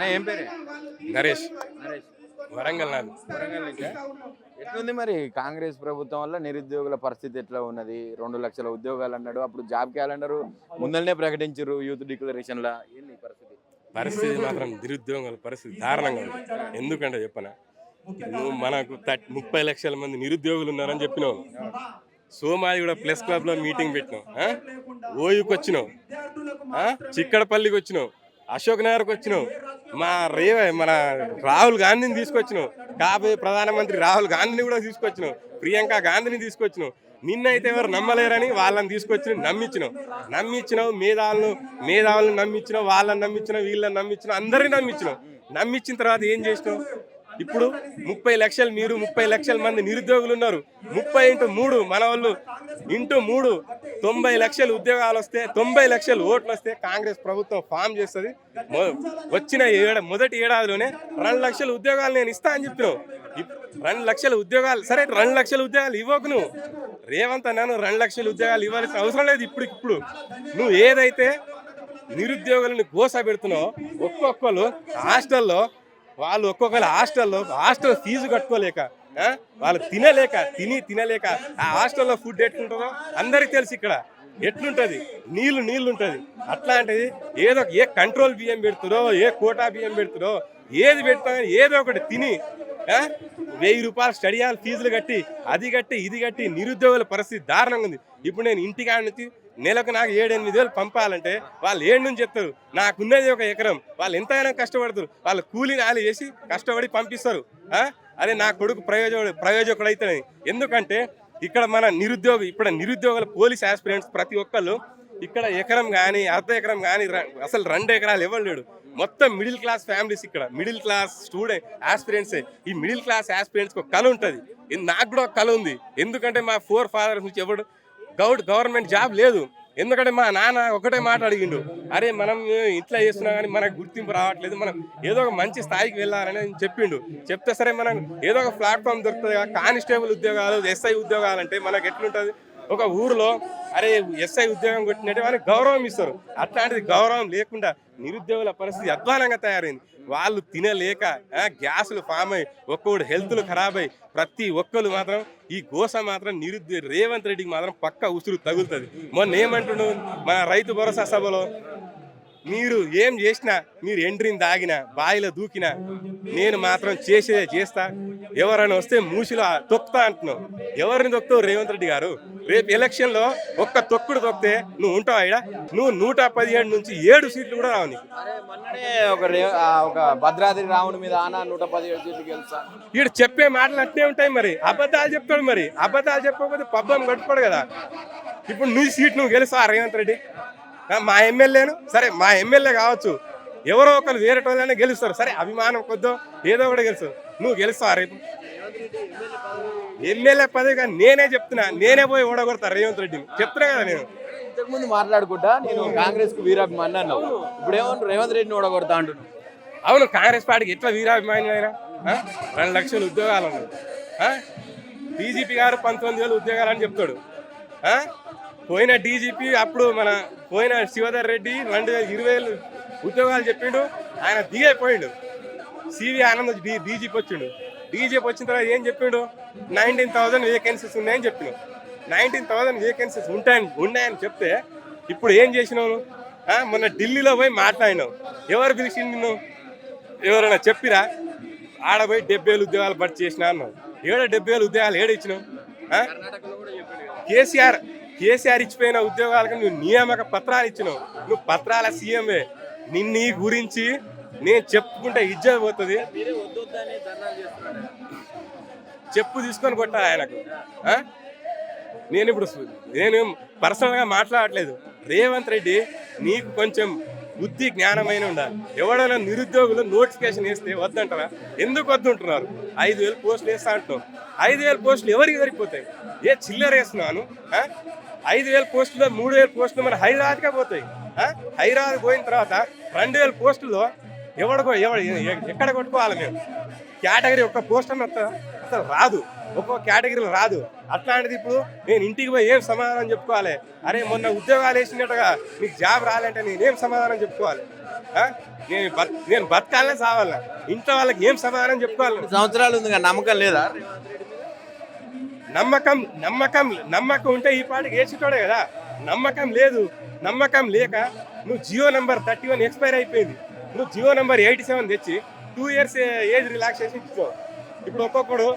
అన్న ఏం పేరు? నరేష్ నరేష్. వరంగల్ నాది. వరంగల్ నుంచా? ఎట్లుంది మరి కాంగ్రెస్ ప్రభుత్వం వల్ల నిరుద్యోగుల పరిస్థితి ఎట్లా ఉన్నది? 2 లక్షల ఉద్యోగాలు అన్నాడు, అప్పుడు జాబ్ క్యాలెండర్ ముందరనే ప్రకటించారు యూత్ డిక్లరేషన్ లా. ఏంది పరిస్థితి? పరిస్థితి మాత్రం నిరుద్యోగుల పరిస్థితి దారుణంగా ఉంది. ఎందుకంటే చెప్పనా, నువ్వు మనకు 30 లక్షల మంది నిరుద్యోగులు ఉన్నారని చెప్పినావు. సోమాది కూడా ప్లస్ క్లబ్ లో మీటింగ్ పెట్టినావు. ఓయూకి వచ్చినావు, చిక్కడపల్లికి వచ్చినావు, అశోక్ నగర్కి వచ్చినావు, మన రాహుల్ గాంధీని తీసుకొచ్చినావు, కాబోయే ప్రధానమంత్రి రాహుల్ గాంధీని కూడా తీసుకొచ్చినావు, ప్రియాంక గాంధీని తీసుకొచ్చినావు. నిన్నైతే ఎవరు నమ్మలేరని వాళ్ళని తీసుకొచ్చి నమ్మించినావు. మేధావులను నమ్మించినావు, వాళ్ళని నమ్మించినావు, వీళ్ళని నమ్మించినావు, అందరినీ నమ్మించినావు. నమ్మించిన తర్వాత ఏం చేసినావు? ఇప్పుడు 30 లక్షలు, మీరు 30 లక్షల మంది నిరుద్యోగులు ఉన్నారు. 30 × 3 మన వాళ్ళు × 3 90 లక్షల ఉద్యోగాలు వస్తే, 90 లక్షల ఓట్లు వస్తే కాంగ్రెస్ ప్రభుత్వం ఫామ్ చేస్తుంది. వచ్చిన మొదటి ఏడాదిలోనే 2 లక్షల ఉద్యోగాలు నేను ఇస్తా అని చెప్పినావు. 2 లక్షల ఉద్యోగాలు, సరే 2 లక్షల ఉద్యోగాలు ఇవ్వకు నువ్వు. రేవంత్ అన్నాను 2 లక్షల ఉద్యోగాలు ఇవ్వాల్సిన అవసరం లేదు. ఇప్పుడు నువ్వు ఏదైతే నిరుద్యోగులను గోస పెడుతున్నావు, ఒక్కొక్కరు హాస్టల్లో వాళ్ళు హాస్టల్ ఫీజు కట్టుకోలేక, వాళ్ళు తినలేక ఆ హాస్టల్లో ఫుడ్ ఎట్లుంటుందో అందరికి తెలుసు. ఇక్కడ ఎట్లుంటది, నీళ్లు ఉంటుంది. అట్లాంటిది ఏ కంట్రోల్ బియ్యం పెడుతుందో, ఏ కోటా బియ్యం పెడుతుందో, ఏది పెడతా ఏదో ఒకటి తిని 1000 రూపాయలు స్టడీ హాల్ ఫీజులు కట్టి, ఇది కట్టి నిరుద్యోగుల పరిస్థితి దారుణంగా ఉంది. ఇప్పుడు నేను ఇంటికాడ నుంచి నెలకు నాకు 7-8 వేలు పంపాలంటే వాళ్ళు ఏడు నుంచి చెప్తారు. నాకున్నది 1 ఎకరం, వాళ్ళు ఎంతైనా కష్టపడతారు, వాళ్ళు కూలీ నాలి చేసి కష్టపడి పంపిస్తారు. అదే నా కొడుకు ప్రయోజకుడు అవుతాడని. ఎందుకంటే ఇక్కడ మన నిరుద్యోగుల పోలీస్ ఆస్పిరెంట్స్ ప్రతి ఒక్కళ్ళు ఇక్కడ ఎకరం కానీ, అర్ధ ఎకరం కానీ, అసలు 2 ఎకరాలు ఎవరు లేడు. మొత్తం మిడిల్ క్లాస్ ఫ్యామిలీస్, ఇక్కడ మిడిల్ క్లాస్ స్టూడెంట్ ఆస్పిరెంట్సే. ఈ మిడిల్ క్లాస్ ఆస్పిరెంట్స్కి ఒక కళ ఉంటుంది. నాకు కూడా ఒక కళ ఉంది. ఎందుకంటే మా 4 ఫాదర్స్ నుంచి ఎవడు గవర్నమెంట్ జాబ్ లేదు. ఎందుకంటే మా నాన్న ఒకటే మాట అడిగిండు, అరే మనం ఇట్లా చేస్తున్నా కానీ మనకు గుర్తింపు రావట్లేదు, మనం ఏదో ఒక మంచి స్థాయికి వెళ్ళాలని చెప్పిండు. చెప్తే సరే మనం ఏదో ఒక ప్లాట్ఫామ్ దొరుకుతుంది. కానిస్టేబుల్ ఉద్యోగాలు, ఎస్ఐ ఉద్యోగాలు అంటే మనకు ఎట్లుంటుంది, ఒక ఊరిలో అరే ఎస్ఐ ఉద్యోగం కొట్టినట్టే వాళ్ళకి గౌరవం ఇస్తారు. అట్లాంటిది గౌరవం లేకుండా నిరుద్యోగుల పరిస్థితి అధ్వానంగా తయారైంది. వాళ్ళు తినలేక గ్యాసులు ఫామ్ అయ్యి, ఒక్కొక్కడు హెల్త్లు ఖరాబ్ అయ్యి, ప్రతి ఒక్కరు మాత్రం ఈ గోస మాత్రం రేవంత్ రెడ్డికి మాత్రం పక్క ఉసురు తగులుతుంది. మొన్న ఏమంటుండు మన రైతు భరోసా సభలో, మీరు ఏం చేసినా, మీరు ఎండ్రిని దాగినా, బాయిలో దూకినా, నేను మాత్రం చేస్తా, ఎవరైనా వస్తే మూసిలో తొక్కుతా అంటున్నావు. ఎవరిని తొక్కుతావు రేవంత్ రెడ్డి గారు? రేపు ఎలక్షన్లో ఒక్క తొక్కుడు తొక్కితే నువ్వు ఉంటావు ఇక్కడ. నువ్వు 117 నుంచి 7 సీట్లు కూడా రావు నీకు. మొన్ననే ఒక భద్రాద్రి రావుని మీద 117 సీట్లు గెలుస్తా. వీడు చెప్పే మాటలు అట్నే ఉంటాయి. మరి అబద్ధాలు చెప్తాడు. మరి అబద్ధాలు చెప్పకపోతే పబ్బం గడుపుకోడు కదా. ఇప్పుడు నీ సీట్ నువ్వు గెలుస్తావా రేవంత్ రెడ్డి? మా ఎమ్మెల్యేను, సరే మా ఎమ్మెల్యే కావచ్చు, ఎవరో ఒకరు వేరే వాళ్ళైనా గెలుస్తారు. సరే అభిమానం కొద్దో ఏదో ఒకటి గెలుస్తారు. నువ్వు గెలుస్తావా రేపు? ఎమ్మెల్యే పదవి కానీ నేనే చెప్తున్నా, నేనే పోయి ఓడగొడతా రేవంత్ రెడ్డిని. చెప్తున్నా కదా నేను. ఇంతకుముందు మాట్లాడుకుంటా నేను కాంగ్రెస్ కు వీరాభిమాని అన్నావు, ఇప్పుడు ఏమన్నా రేవంత్ రెడ్డిని ఓడగొడతా అంటున్నావు. అవును, కాంగ్రెస్ పార్టీకి ఎట్లా వీరాభిమాని అయినా 2 లక్షల ఉద్యోగాలు ఉన్నాయి. డీజీపీ గారు 19,000 ఉద్యోగాలు అని చెప్తాడు. పోయిన డీజీపీ అప్పుడు పోయిన శివధర్ రెడ్డి 20,000 ఉద్యోగాలు చెప్పిండు. ఆయన దిగైపోయిండు. సివి ఆనంద్ డీజీపీ వచ్చిండు. డీజీపీ వచ్చిన తర్వాత ఏం చెప్పిండు? 19,000 వేకెన్సీస్ ఉన్నాయని చెప్పిండు. 19,000 వేకెన్సీస్ ఉన్నాయని చెప్తే ఇప్పుడు ఏం చేసినావు? మొన్న ఢిల్లీలో పోయి మాట్లాడినావు. ఎవరు పిలిచిండు నిన్ను? ఎవరైనా చెప్పిరా? ఆడపోయి 70,000 ఉద్యోగాలు భర్తీ చేసినా అన్నావు. 70,000 ఉద్యోగాలు ఇచ్చినావు? కేసీఆర్ ఇచ్చిపోయిన ఉద్యోగాలకు నువ్వు నియామక పత్రాలు ఇచ్చినావు. నువ్వు పత్రాల సీఎంఏ. నీ గురించి నేను చెప్పుకుంటే ఇజ్జత్ పోతుంది. చెప్పు తీసుకొని కొట్టాలి ఆయనకు. నేను పర్సనల్గా మాట్లాడట్లేదు. రేవంత్ రెడ్డి, నీకు కొంచెం బుద్ధి జ్ఞానమైన ఉండాలి. ఎవడైనా నిరుద్యోగులు నోటిఫికేషన్ వేస్తే వద్దంటారా? ఎందుకు వద్దుంటున్నారు? 5,000 పోస్టులు వేస్తా అంటున్నావు. 5,000 పోస్టులు ఎవరికి సరిపోతాయి? ఏ చిల్లర వేస్తున్నాను? 5,000 పోస్టులో 3,000 పోస్టులు మన హైదరాబాద్కే పోతాయి. హైదరాబాద్ పోయిన తర్వాత 2,000 పోస్టుల్లో ఎక్కడ కొట్టుకోవాలి మేము? కేటగిరీ ఒక్క పోస్ట్ అని వస్తుందా? అసలు రాదు, ఒక్కో కేటగిరీలో రాదు. అట్లాంటిది ఇప్పుడు నేను ఇంటికి పోయి ఏం సమాధానం చెప్పుకోవాలి? అరే మొన్న ఉద్యోగాలు వేసినట్టుగా నీకు జాబ్ రాలంటే నేనేం సమాధానం చెప్పుకోవాలి? నేను బతకాలనే సావాలా? ఇంట్లో వాళ్ళకి ఏం సమాధానం చెప్పుకోవాలి? సంవత్సరాలు ఉంది నమ్మకం లేదా? నమ్మకం ఉంటే ఈ పాటికి వేసేటోడే కదా. నమ్మకం లేదు. నమ్మకం లేక నువ్వు జియో నెంబర్ 31 ఎక్స్పైర్ అయిపోయింది, నువ్వు జియో నెంబర్ 87 తెచ్చి 2 years ఏజ్ రిలాక్సేషన్ ఇచ్చుకో. ఇప్పుడు ఒక్కొక్కడు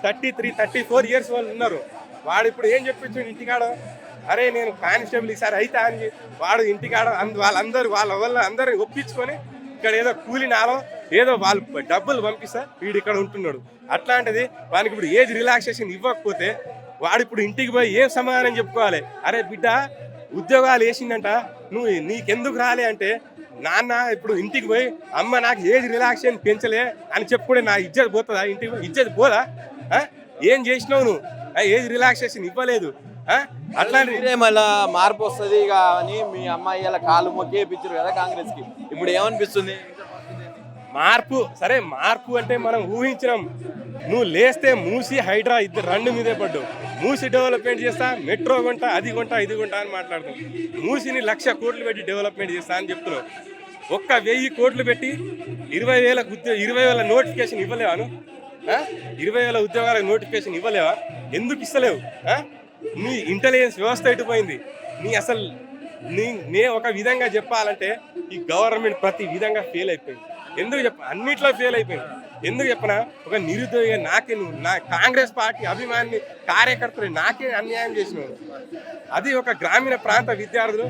33, 34 years వాళ్ళు ఉన్నారు. వాడు ఇప్పుడు ఏం చెప్పించాడు ఇంటికాడ? అరే నేను కానిస్టేబుల్ ఈసారి అయితే అని వాడు ఇంటికాడ వాళ్ళ అందరిని ఒప్పించుకొని ఇక్కడ ఏదో కూలినాలో ఏదో వాళ్ళు డబ్బులు పంపిస్తా వీడు ఇక్కడ ఉంటున్నాడు. అట్లాంటిది వానికి ఇప్పుడు ఏజ్ రిలాక్సేషన్ ఇవ్వకపోతే వాడు ఇప్పుడు ఇంటికి పోయి ఏం సమాధానం చెప్పుకోవాలి? అరే బిడ్డ ఉద్యోగాలు వేసిందంట, నీకెందుకు రాలే అంటే, నాన్న ఇప్పుడు ఇంటికి పోయి అమ్మ నాకు ఏజ్ రిలాక్సేషన్ పెంచలే అని చెప్పుకుంటే నా ఇజ్జత్ పోతుందా? ఇంటికి పోయి ఇజ్జత్ పోదా? ఏం చేసినావు నువ్వు? ఏజ్ రిలాక్సేషన్ ఇవ్వలేదు. అట్లాంటి మళ్ళా మార్పు వస్తుంది కానీ మీ అమ్మాయి ఇలా కాలు మొక్కేపించారు కదా కాంగ్రెస్ కి, ఇప్పుడు ఏమనిపిస్తుంది? మార్పు అంటే మనం ఊహించినాం. నువ్వు లేస్తే మూసి హైడ్రా ఇద్దరు రెండు మీదే పడ్డు. మూసి డెవలప్మెంట్ చేస్తా, మెట్రో కొంట, అది కొంట, ఇది కొంట అని మాట్లాడుతాం. మూసిని 1,00,000 కోట్లు పెట్టి డెవలప్మెంట్ చేస్తా అని చెప్తున్నావు. 1,000 కోట్లు పెట్టి 20,000 నోటిఫికేషన్ ఇవ్వలేవాను? 20,000 ఉద్యోగాలకు నోటిఫికేషన్ ఇవ్వలేవా? ఎందుకు ఇస్తలేవు? నీ ఇంటెలిజెన్స్ వ్యవస్థ ఎటుపోయింది? నే ఒక విధంగా చెప్పాలంటే ఈ గవర్నమెంట్ ప్రతి విధంగా ఫెయిల్ అయిపోయింది. అన్నిట్లో ఫెయిల్ అయిపోయింది. ఎందుకు చెప్పనా? ఒక నిరుద్యోగి నా కాంగ్రెస్ పార్టీ అభిమాని కార్యకర్తలు నాకే అన్యాయం చేసినారు. అది ఒక గ్రామీణ ప్రాంత విద్యార్థులు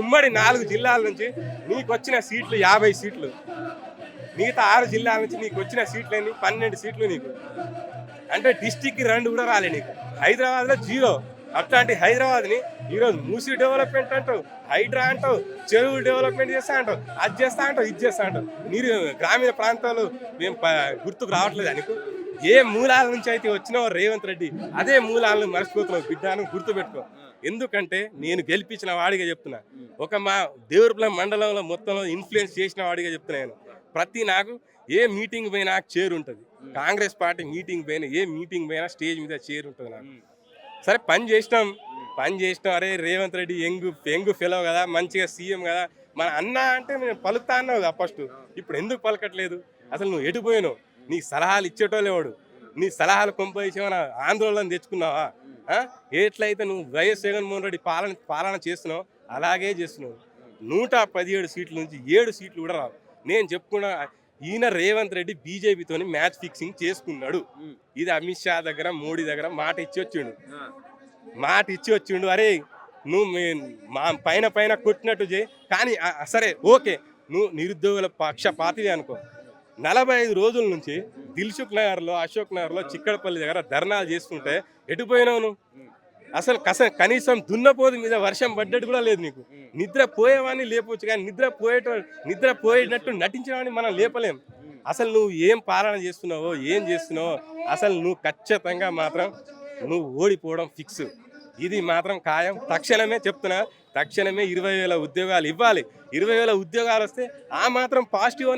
ఉమ్మడి 4 జిల్లాల నుంచి నీకు వచ్చిన సీట్లు 50 సీట్లు, మిగతా 6 జిల్లాల నుంచి నీకు వచ్చిన సీట్లు ఎన్ని? 12 సీట్లు నీకు. అంటే డిస్టిక్కి 2 కూడా రాలే నీకు. హైదరాబాద్లో 0. అట్లాంటి హైదరాబాద్ని ఈరోజు మూసి డెవలప్మెంట్ అంటావు, హైడ్రా అంటావు, చెరువులు డెవలప్మెంట్ చేస్తా అంటావు, అది చేస్తా అంటావు, ఇది చేస్తా అంటావు. మీరు గ్రామీణ ప్రాంతాలు మేము గుర్తుకు రావట్లేదు నీకు. ఏ మూలాల నుంచి అయితే వచ్చినావో రేవంత్ రెడ్డి, అదే మూలాలను మర్చిపోతున్నావు బిడ్డను గుర్తుపెట్టుకో. ఎందుకంటే నేను గెలిపించిన వాడిగా చెప్తున్నా, మా దేవరపల్లి మండలంలో మొత్తంలో ఇన్ఫ్లుయెన్స్ చేసిన వాడిగా చెప్తున్నాను. నాకు ఏ మీటింగ్ పోయినా నాకు చేరు ఉంటుంది. కాంగ్రెస్ పార్టీ మీటింగ్ పోయినా, ఏ మీటింగ్ పోయినా స్టేజ్ మీద చేరు ఉంటుంది నాకు. సరే పని చేసినాం. అరే రేవంత్ రెడ్డి యంగ్ ఫెలో కదా, మంచిగా సీఎం కదా, మన అన్న అంటే నేను పలుకుతా అన్నావు కదా ఫస్ట్. ఇప్పుడు ఎందుకు పలకట్లేదు? అసలు నువ్వు ఎటుపోయినావు? నీ సలహాలు ఇచ్చేటోళ్ళేవాడు? నీ సలహాలు కొంపేసేమన్నా ఆందోళన తెచ్చుకున్నావా? ఎట్లయితే నువ్వు వైఎస్ జగన్మోహన్ రెడ్డి పాలన చేస్తున్నావు అలాగే చేస్తున్నావు. 117 సీట్ల నుంచి 7 సీట్లు కూడా రావు. నేను చెప్పుకున్నా, ఈయన రేవంత్ రెడ్డి బీజేపీతోని మ్యాచ్ ఫిక్సింగ్ చేసుకున్నాడు. ఇది అమిత్ షా దగ్గర, మోడీ దగ్గర మాట ఇచ్చి వచ్చిండు. అరే నువ్వు మా పైన కొట్టినట్టు చేయి, కానీ సరే ఓకే నువ్వు నిరుద్యోగుల పక్షపాతివి అనుకో. 45 రోజుల నుంచి దిల్సుఖ్ నగర్లో, అశోక్ నగర్లో, చిక్కడపల్లి దగ్గర ధర్నాలు చేస్తుంటే ఎటుపోయినావు నువ్వు? అసలు కనీసం దున్నపోదు మీద వర్షం పడ్డట్టు కూడా లేదు నీకు. నిద్రపోయేవాడిని లేపవచ్చు, కానీ నిద్రపోయేటట్టు నటించేవాడిని మనం లేపలేం. అసలు నువ్వు ఏం పాలన చేస్తున్నావో, ఏం చేస్తున్నావో, అసలు నువ్వు ఖచ్చితంగా మాత్రం నువ్వు ఓడిపోవడం ఫిక్స్. ఇది మాత్రం ఖాయం. తక్షణమే 20,000 ఉద్యోగాలు ఇవ్వాలి. 20,000 ఉద్యోగాలు వస్తే ఆ మాత్రం పాజిటివ్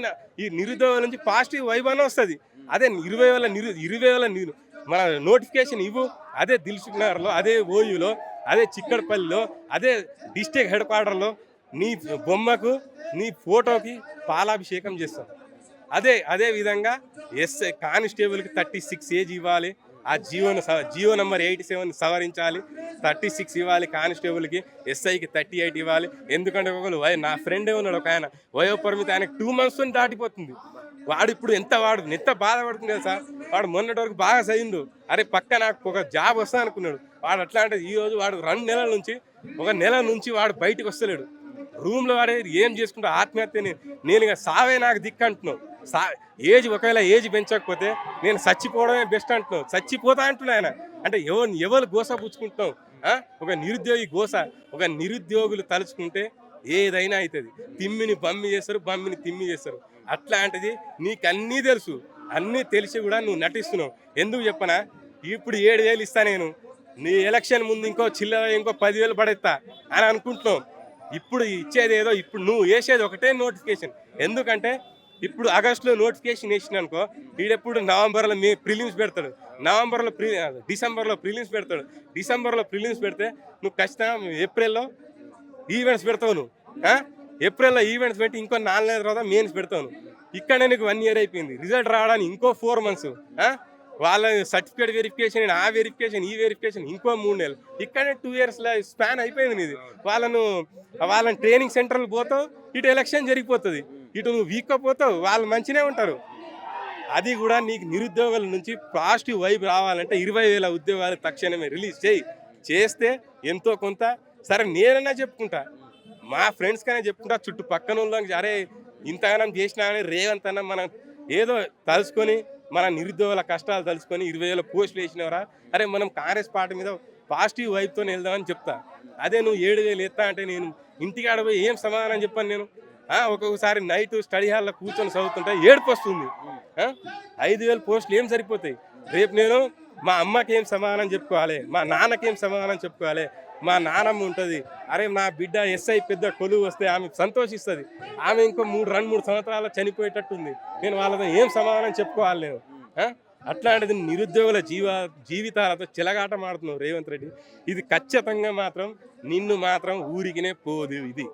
ఈ నిరుద్యోగుల నుంచి పాజిటివ్ వైబ్ అని వస్తుంది. అదే 20,000 మన నోటిఫికేషన్ ఇవ్వు. అదే దిల్సుఖ్ నగర్లో, అదే ఓయూలో, అదే చిక్కడపల్లిలో, అదే డిస్ట్రిక్ట్ హెడ్ క్వార్టర్లో నీ బొమ్మకు, నీ ఫోటోకి పాలాభిషేకం చేస్తాం. అదే విధంగా ఎస్ఐ కానిస్టేబుల్కి 36 ఏజ్ ఇవ్వాలి. ఆ జియో నెంబర్ 87 సవరించాలి. 36 ఇవ్వాలి కానిస్టేబుల్కి, ఎస్ఐకి 38 ఇవ్వాలి. ఎందుకంటే నా ఫ్రెండే ఉన్నాడు ఒక ఆయన, వయోపరిమితి ఆయనకు 2 months దాటిపోతుంది. వాడు ఇప్పుడు ఎంత బాధపడుతుంది కదా సార్. వాడు మొన్నటి వరకు బాగా చదివిండు, అరే పక్క నాకు ఒక జాబ్ వస్తా అనుకున్నాడు. వాడు అట్లా అంటే ఈరోజు వాడు 2 నెలల నుంచి, 1 నెల నుంచి వాడు బయటకు వస్తలేడు. రూమ్లో వాడే ఏం చేసుకుంటా ఆత్మహత్యని. నేను ఇక సావే నాకు దిక్కు అంటున్నావు. ఒకవేళ ఏజ్ పెంచకపోతే నేను చచ్చిపోవడమే బెస్ట్ అంటున్నావు. చచ్చిపోతా అంటున్నా ఆయన. అంటే ఎవరు గోస పుచ్చుకుంటున్నావు? ఒక నిరుద్యోగి గోస. ఒక నిరుద్యోగులు తలుచుకుంటే ఏదైనా అవుతుంది. తిమ్మిని బమ్మి చేస్తారు, బమ్మిని తిమ్మి చేస్తారు. అట్లాంటిది నీకు అన్నీ తెలుసు. అన్నీ తెలిసి కూడా నువ్వు నటిస్తున్నావు. ఎందుకు చెప్పనా? ఇప్పుడు 7,000 ఇస్తా నేను, నీ ఎలక్షన్ ముందు ఇంకో 10,000 పడేస్తా అని అనుకుంటున్నావు. ఇప్పుడు ఇచ్చేది ఏదో, ఇప్పుడు నువ్వు వేసేది ఒకటే నోటిఫికేషన్. ఎందుకంటే ఇప్పుడు ఆగస్టులో నోటిఫికేషన్ వేసిన అనుకో వీడెప్పుడు నవంబర్లో ప్రిలిమ్స్ పెడతాడు, నవంబర్లో డిసెంబర్లో ప్రిలిమ్స్ పెడతాడు, డిసెంబర్లో ప్రిలిమ్స్ పెడితే నువ్వు ఖచ్చితంగా ఏప్రిల్లో ఈవెంట్స్ పెడతావు నువ్వు. ఏప్రిల్లో ఈవెంట్స్ పెట్టి ఇంకో 4 నెలల తర్వాత మెయిన్స్ పెడతావు నువ్వు. ఇక్కడనే నీకు 1 year అయిపోయింది, రిజల్ట్ రావడానికి ఇంకో 4 months. వాళ్ళ సర్టిఫికేట్ వెరిఫికేషన్, ఆ వెరిఫికేషన్, ఈ వెరిఫికేషన్ ఇంకో 3 నెలలు. ఇక్కడనే 2 years స్పాన్ అయిపోయింది నీది. వాళ్ళని ట్రైనింగ్ సెంటర్లు పోతావు, ఇటు ఎలక్షన్ జరిగిపోతుంది, ఇటు నువ్వు వీక్ పోతావు, వాళ్ళు మంచినే ఉంటారు. అది కూడా నీకు నిరుద్యోగుల నుంచి పాజిటివ్ వైబ్ రావాలంటే 20,000 ఉద్యోగాలు తక్షణమే రిలీజ్ చేస్తే ఎంతో కొంత సరే నేనన్నా చెప్పుకుంటా, మా ఫ్రెండ్స్ కన్నా చెప్పుకుంటా, చుట్టుపక్కన వాళ్ళకి అరే ఇంతగానం చేసినా అని రేవంత్ అన్న మనం ఏదో తలుసుకొని మన నిరుద్యోగుల కష్టాలు తలుసుకొని 20,000 పోస్టులు వేసినవరా, అరే మనం కాంగ్రెస్ పార్టీ మీద పాజిటివ్ వైబ్తో వెళ్దామని చెప్తా. అదే నువ్వు 7,000 ఎత్తా అంటే నేను ఇంటికి ఆడపోయి ఏం సమాధానం చెప్పాను నేను. ఒక్కొక్కసారి నైట్ స్టడీ హాల్లో కూర్చొని చదువుతుంటే ఏడుపు వస్తుంది. 5,000 పోస్టులు ఏం సరిపోతాయి? రేపు నేను మా అమ్మకి ఏం సమాధానం చెప్పుకోవాలి, మా నాన్నకి ఏం సమాధానం చెప్పుకోవాలి, మా నాన్నమ్మ ఉంటుంది, అరే నా బిడ్డ ఎస్ఐ పెద్ద కొలువు వస్తే ఆమె సంతోషిస్తుంది, ఆమె ఇంకో 2 సంవత్సరాలు చనిపోయేటట్టుంది, నేను వాళ్ళతో ఏం సమాధానం చెప్పుకోవాలి నేను? అట్లాంటిది నిరుద్యోగుల జీవితాలతో చిలగాట మాడుతున్నావు రేవంత్ రెడ్డి. ఇది ఖచ్చితంగా మాత్రం నిన్ను మాత్రం ఊరికినే పోదు ఇది.